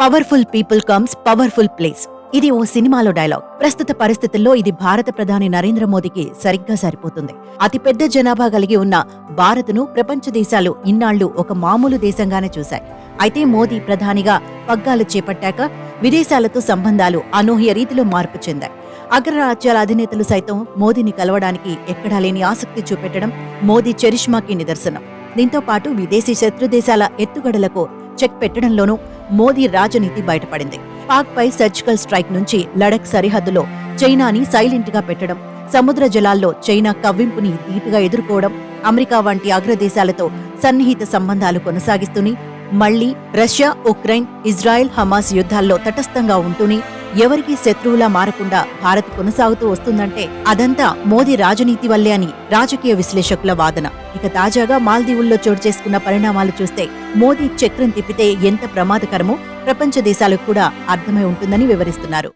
Powerful people comes powerful place. ఇది ఓ సినిమాలో dialogue. ప్రస్తుత పరిస్థితుల్లో ఇది భారత ప్రధాని నరేంద్ర మోదీకి సరిగ్గా సరిపోతుంది. అతిపెద్ద జనాభా కలిగి ఉన్న భారత్ను ప్రపంచ దేశాలు ఇన్నాళ్లు ఒక మామూలు దేశంగానే చూశాయి. అయితే మోదీ ప్రధానిగా పగ్గాలు చేపట్టాక విదేశాలతో సంబంధాలు అనూహ్య రీతిలో మార్పు చెందాయి. అగ్రరాజ్యాల అధినేతలు సైతం మోదీని కలవడానికి ఎక్కడా లేని ఆసక్తి చూపెట్టడం మోదీ చరిష్మాకి నిదర్శనం. దీంతో పాటు విదేశీ శత్రుదేశాల ఎత్తుగడలకు చెక్ పెట్టడంలోనూ మోదీ రాజనీతి బయటపడింది. పాక్ పై సర్జికల్ స్ట్రైక్ నుంచి లడఖ్ సరిహద్దులో చైనాని సైలెంట్ గా పెట్టడం, సముద్ర జలాల్లో చైనా కవ్వింపుని ధీటుగా ఎదుర్కోవడం, అమెరికా వంటి అగ్రదేశాలతో సన్నిహిత సంబంధాలు కొనసాగిస్తూనే మళ్లీ రష్యా, ఉక్రెయిన్, ఇజ్రాయెల్, హమాస్ యుద్ధాల్లో తటస్థంగా ఉంటూనే ఎవరికీ శత్రువులా మారకుండా భారత్ కొనసాగుతూ వస్తుందంటే అదంతా మోదీ రాజనీతి వల్లే అని రాజకీయ విశ్లేషకుల వాదన. ఇక తాజాగా మాల్దీవుల్లో చోటు చేసుకున్న పరిణామాలు చూస్తే మోదీ చక్రం తిప్పితే ఎంత ప్రమాదకరమో ప్రపంచ దేశాలకు కూడా అర్థమై ఉంటుందని వివరిస్తున్నారు.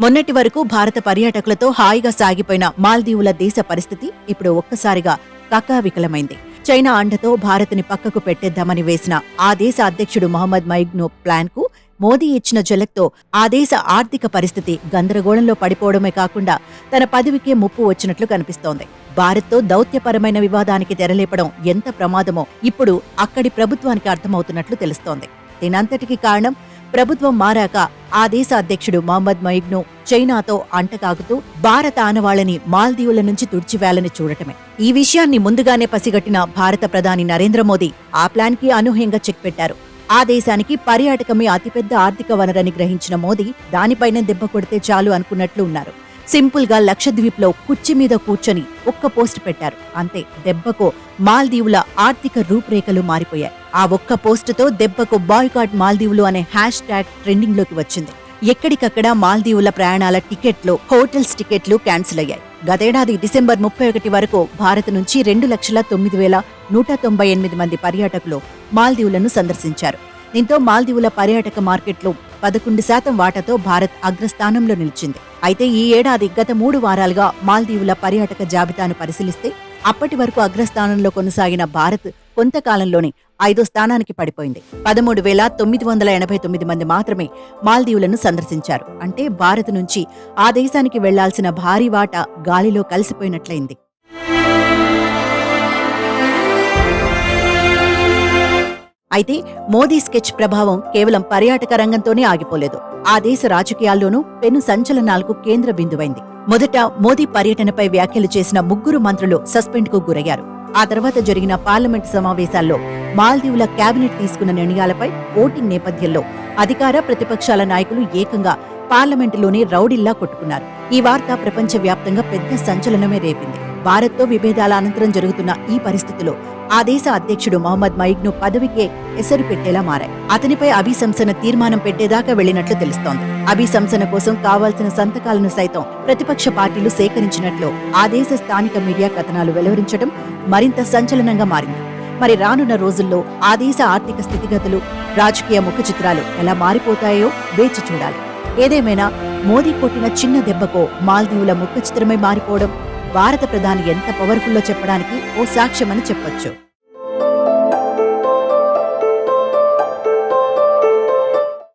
మొన్నటి వరకు భారత పర్యాటకులతో హాయిగా సాగిపోయిన మాల్దీవుల దేశ పరిస్థితి ఇప్పుడు ఒక్కసారిగా కకావికలమైంది. చైనా అండతో భారత్ని పక్కకు పెట్టేద్దామని వేసిన ఆ దేశ అధ్యక్షుడు మొహమ్మద్ మైగ్నో ప్లాన్ కు మోదీ ఇచ్చిన జలక్తో ఆ దేశ ఆర్థిక పరిస్థితి గందరగోళంలో పడిపోవడమే కాకుండా తన పదవికే ముప్పు వచ్చినట్లు కనిపిస్తోంది. భారత్తో దౌత్యపరమైన వివాదానికి తెరలేపడం ఎంత ప్రమాదమో ఇప్పుడు అక్కడి ప్రభుత్వానికి అర్థమవుతున్నట్లు తెలుస్తోంది. దీనంతటికీ కారణం ప్రభుత్వం మారాక ఆ దేశ అధ్యక్షుడు మొహమ్మద్ మైగ్నో చైనాతో అంటకాగుతూ భారత ఆనవాళ్లని మాల్దీవుల నుంచి తుడిచివేయాలని చూడటమే. ఈ విషయాన్ని ముందుగానే పసిగట్టిన భారత ప్రధాని నరేంద్ర మోదీ ఆ ప్లాన్ కి అనూహ్యంగా చెక్ పెట్టారు. ఆ దేశానికి పర్యాటకమే అతిపెద్ద ఆర్థిక వనరని గ్రహించిన మోదీ దానిపైనే దెబ్బ కొడితే చాలు అనుకున్నట్లు ఉన్నారు. సింపుల్ గా లక్షద్వీప్ లో కుర్చీ మీద కూర్చొని ఒక్క పోస్ట్ పెట్టారు. అంతే, దెబ్బకు మాల్దీవుల ఆర్థిక రూపురేఖలు మారిపోయాయి. ఆ ఒక్క పోస్టుతో దెబ్బకు బాయ్కాట్ మాల్దీవులు అనే హ్యాష్ ట్యాగ్ ట్రెండింగ్ లోకి వచ్చింది. ఎక్కడికక్కడ మాల్దీవుల ప్రయాణాల టికెట్లు, హోటల్స్ టికెట్లు క్యాన్సిల్ అయ్యాయి. గతేడాది డిసెంబర్ 31 వరకు భారత్ నుంచి 2,09,198 మంది పర్యాటకులు మాల్దీవులను సందర్శించారు. దీంతో మాల్దీవుల పర్యాటక మార్కెట్లో 11% వాటాతో భారత్ అగ్రస్థానంలో నిలిచింది. అయితే ఈ ఏడాది గత 3 వారాలుగా మాల్దీవుల పర్యాటక జాబితాను పరిశీలిస్తే అప్పటి వరకు అగ్రస్థానంలో కొనసాగిన భారత్ కొంతకాలంలోనే 5వ స్థానానికి పడిపోయింది. 13,989 మంది మాత్రమే మాల్దీవులను సందర్శించారు. అంటే భారత్ నుంచి ఆ దేశానికి వెళ్లాల్సిన భారీ వాటా గాలిలో కలిసిపోయినట్లయింది. అయితే మోదీ స్కెచ్ ప్రభావం కేవలం పర్యాటక రంగంతోనే ఆగిపోలేదు. ఆ దేశ రాజకీయాల్లోనూ పెను సంచలనాలకు కేంద్ర బిందువైంది. మొదట మోదీ పర్యటనపై వ్యాఖ్యలు చేసిన 3 మంత్రులు సస్పెండ్ కు గురయ్యారు. ఆ తర్వాత జరిగిన పార్లమెంటు సమావేశాల్లో మాల్దీవుల కేబినెట్ తీసుకున్న నిర్ణయాలపై ఓటింగ్ నేపథ్యంలో అధికార ప్రతిపక్షాల నాయకులు ఏకంగా పార్లమెంటులోనే రౌడీల్లా కొట్టుకున్నారు. ఈ వార్త ప్రపంచవ్యాప్తంగా పెద్ద సంచలనమే రేపింది. భారత్తో విభేదాల అనంతరం జరుగుతున్న ఈ పరిస్థితిలో ఆ దేశ అధ్యక్షుడు మొహమ్మద్ మైగ్నో పదవికే ఎసరు పెట్టేలా మారాయి. అతనిపై అభిశంసన తీర్మానం పెట్టేదాకా వెళ్లినట్లు తెలుస్తోంది. అభిశంసన కోసం కావాల్సిన సంతకాలను సైతం ప్రతిపక్ష పార్టీలు సేకరించినట్లు ఆ దేశ స్థానిక మీడియా కథనాలు వెలువరించడం మరింత సంచలనంగా మారింది. మరి రానున్న రోజుల్లో ఆ దేశ ఆర్థిక స్థితిగతులు, రాజకీయ ముఖ చిత్రాలు ఎలా మారిపోతాయో వేచి చూడాలి. ఏదేమైనా మోదీ కొట్టిన చిన్న దెబ్బకో మాల్దీవుల ముఖ చిత్రమే మారిపోవడం భారత ప్రధాని ఎంత పవర్ఫుల్లో చెప్పడానికి ఓ సాక్ష్యమని చెప్పొచ్చు.